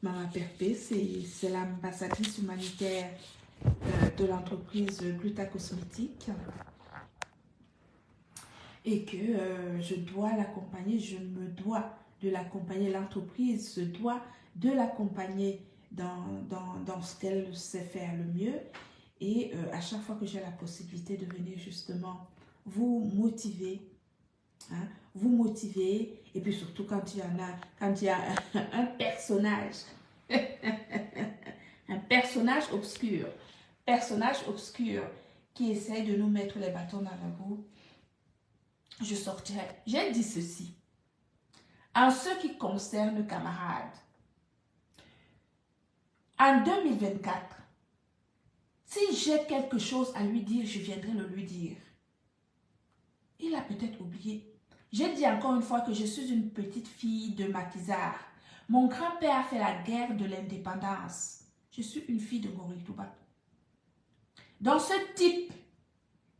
Maman Perpé, c'est l'ambassadrice humanitaire de l'entreprise Gluta Cosmétique. Et que je dois l'accompagner, je me dois de l'accompagner, l'entreprise se doit de l'accompagner dans ce qu'elle sait faire le mieux. Et à chaque fois que j'ai la possibilité de venir justement vous motiver, hein, vous motiver, et puis surtout quand il y a un personnage, un personnage obscur qui essaye de nous mettre les bâtons dans la roue, je sortirai. J'ai dit ceci. En ce qui concerne camarades, en 2024, si j'ai quelque chose à lui dire, je viendrai le lui dire. Il a peut-être oublié. J'ai dit encore une fois que je suis une petite fille de maquisard. Mon grand-père a fait la guerre de l'indépendance. Je suis une fille de Morituba. Donc ce type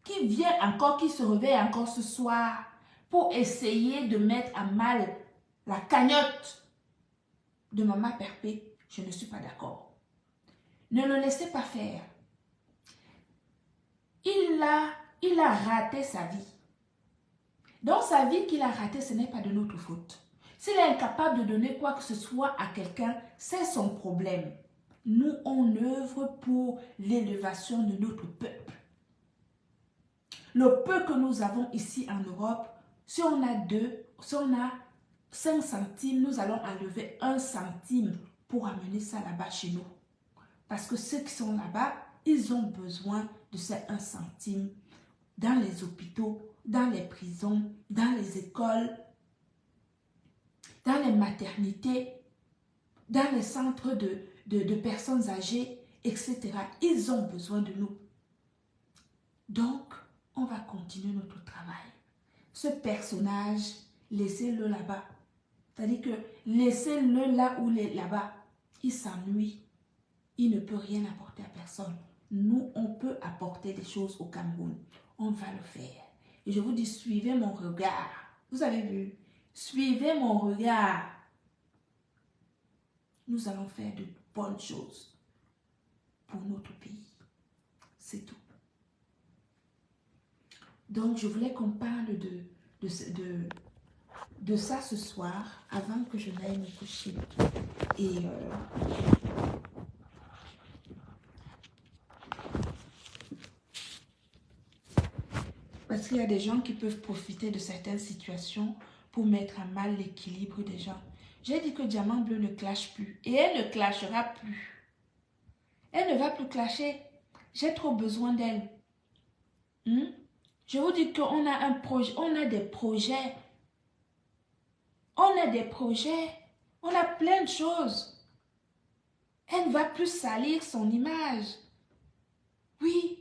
qui vient encore, qui se réveille encore ce soir pour essayer de mettre à mal la cagnotte de Maman Perpé, je ne suis pas d'accord. Ne le laissez pas faire. Il a raté sa vie. Dans sa vie qu'il a raté, ce n'est pas de notre faute. S'il est incapable de donner quoi que ce soit à quelqu'un, c'est son problème. Nous, on œuvre pour l'élévation de notre peuple. Le peu que nous avons ici en Europe, si on a 5 centimes, nous allons enlever 1 centime pour amener ça là-bas chez nous. Parce que ceux qui sont là-bas, ils ont besoin de ces 1 centime dans les hôpitaux, dans les prisons, dans les écoles, dans les maternités, dans les centres de personnes âgées, etc. Ils ont besoin de nous. Donc, on va continuer notre travail. Ce personnage, laissez-le là-bas. C'est-à-dire que laissez-le là où il est là-bas. Il s'ennuie. Il ne peut rien apporter à personne. Nous, on peut apporter des choses au Cameroun. On va le faire. Et je vous dis, suivez mon regard. Vous avez vu? Suivez mon regard. Nous allons faire de bonnes choses pour notre pays. C'est tout. Donc, je voulais qu'on parle de ça ce soir, avant que je n'aille me coucher. Et parce qu'il y a des gens qui peuvent profiter de certaines situations pour mettre à mal l'équilibre des gens. J'ai dit que Diamant Bleu ne clash plus. Et elle ne clashera plus. Elle ne va plus clasher. J'ai trop besoin d'elle. Je vous dis qu'on a un projet, on a des projets. On a des projets. On a plein de choses. Elle ne va plus salir son image. Oui.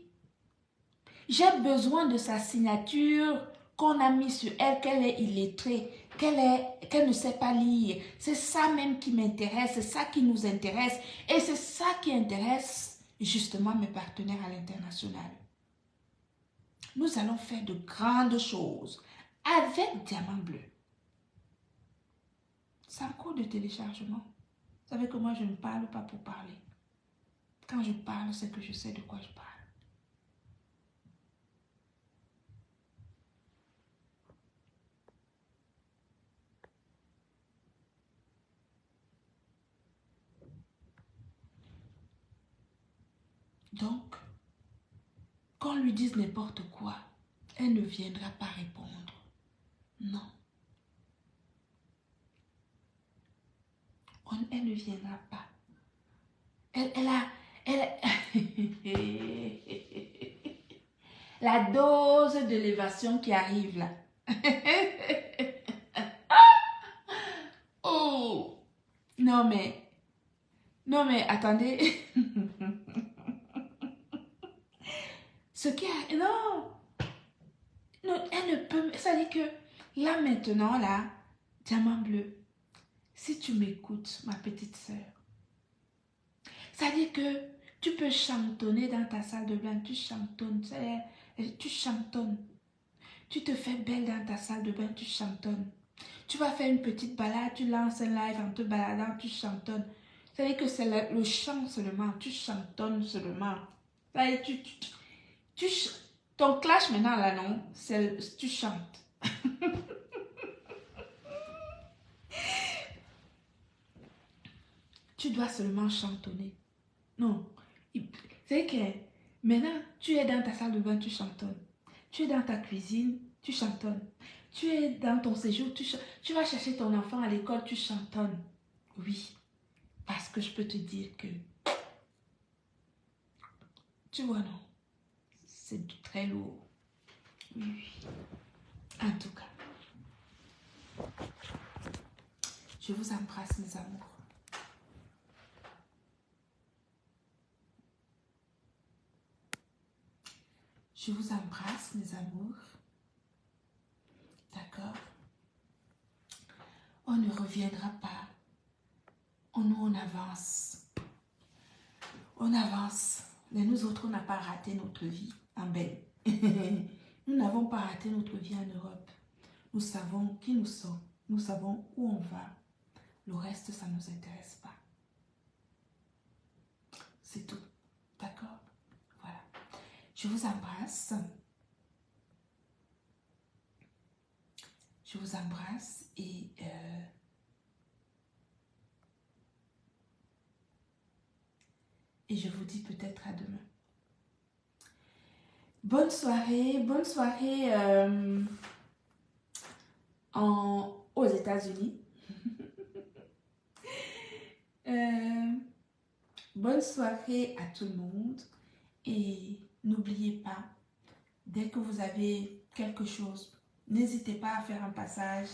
J'ai besoin de sa signature qu'on a mis sur elle, qu'elle est illettrée, qu'elle ne sait pas lire. C'est ça même qui m'intéresse, c'est ça qui nous intéresse. Et c'est ça qui intéresse justement mes partenaires à l'international. Nous allons faire de grandes choses avec Diamant Bleu. C'est en cours de téléchargement. Vous savez que moi, je ne parle pas pour parler. Quand je parle, c'est que je sais de quoi je parle. Donc, qu'on lui dise n'importe quoi, elle ne viendra pas répondre. Non. Elle ne viendra pas. Elle a la dose d'élévation qui arrive là. Oh! Non mais attendez. Ce qui a... Non, elle ne peut... Ça dit que là maintenant, là, Diamant Bleu, si tu m'écoutes, ma petite sœur, ça dit que tu peux chantonner dans ta salle de bain, tu chantonnes, tu chantonnes. Tu te fais belle dans ta salle de bain, tu chantonnes. Tu vas faire une petite balade, tu lances un live en te baladant, tu chantonnes. Ça veut dire que c'est le chant seulement, tu chantonnes seulement. Ça veut dire ton clash maintenant là, non, tu chantes. Tu dois seulement chantonner. Non. C'est que maintenant, tu es dans ta salle de bain, tu chantonnes. Tu es dans ta cuisine, tu chantonnes. Tu es dans ton séjour, tu vas chercher ton enfant à l'école, tu chantonnes. Oui. Parce que je peux te dire que, tu vois, non, c'est très lourd. Oui, oui. En tout cas, je vous embrasse, mes amours. Je vous embrasse, mes amours. D'accord? On ne reviendra pas. On avance. On avance. Mais nous autres, on n'a pas raté notre vie en belle. Nous n'avons pas raté notre vie en Europe. Nous savons qui nous sommes. Nous savons où on va. Le reste, ça ne nous intéresse pas. C'est tout. D'accord? Voilà. Je vous embrasse. Je vous embrasse et je vous dis peut-être à demain. Bonne soirée aux États-Unis. Bonne soirée à tout le monde et n'oubliez pas, dès que vous avez quelque chose, n'hésitez pas à faire un passage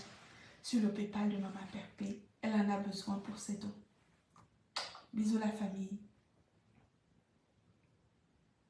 sur le PayPal de Maman Perpé. Elle en a besoin pour ses dons. Bisous la famille.